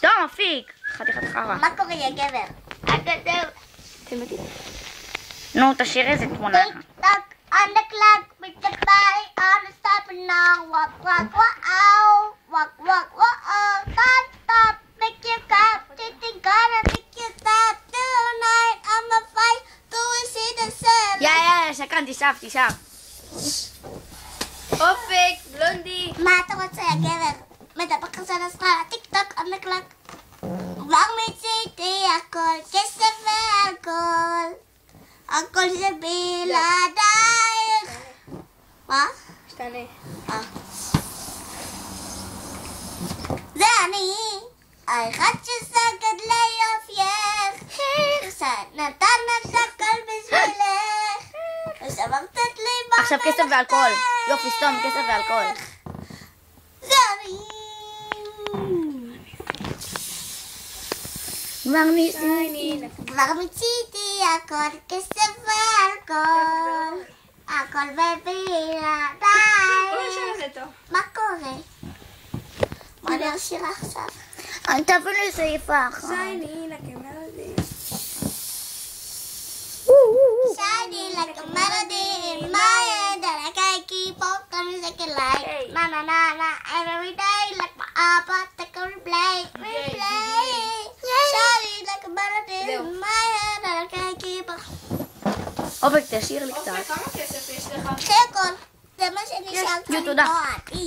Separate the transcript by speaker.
Speaker 1: סתום, אפיק! חתיכת חרא.
Speaker 2: מה קורה, יא גבר?
Speaker 1: נו, תשאיר איזה תמונה.
Speaker 2: Tick-tock on the clock, with the body on the stop and now. Walk, walk, walk, out. Walk, walk, walk, out. Don't stop, make you clap. Titty gonna make you stop. Tonight I'ma fight till we see the sun.
Speaker 1: יאללה, שקרן, תשאף.
Speaker 3: אופק, בלונדי.
Speaker 2: מה אתה רוצה, יא גבר? מדבר כזה לסחר, טיק-טוק on the clock. כבר מציתי הכל, כסף והכל. הכל זה בלעדייך. מה?
Speaker 3: שתנה.
Speaker 2: זה אני, האחד שסגד ליופייך. נתן את הכל בשבילך. ושברת את ליבה.
Speaker 1: עכשיו כסף ואלכוהול. יופי, סתום, כסף ואלכוהול.
Speaker 2: זה אני. כבר מציתי הכל, כסף ואלכוהול. הכל בבלעדייך. מה קורה? מה אני אשאיר עכשיו?
Speaker 1: תביא לי סעיף האחרון.
Speaker 3: Shiny like a melody.
Speaker 2: Shiny like a melody in my head that I can't keep on coming second light. Na na na na every day like my iPod take a replay. Shiny like a melody in my head that I can't keep on.
Speaker 1: אופק, תשאיר לי קצת.
Speaker 3: אופק, כמה כסף יש לך?
Speaker 2: קחי הכל, זה מה שנשאר
Speaker 1: תודה.
Speaker 2: לי.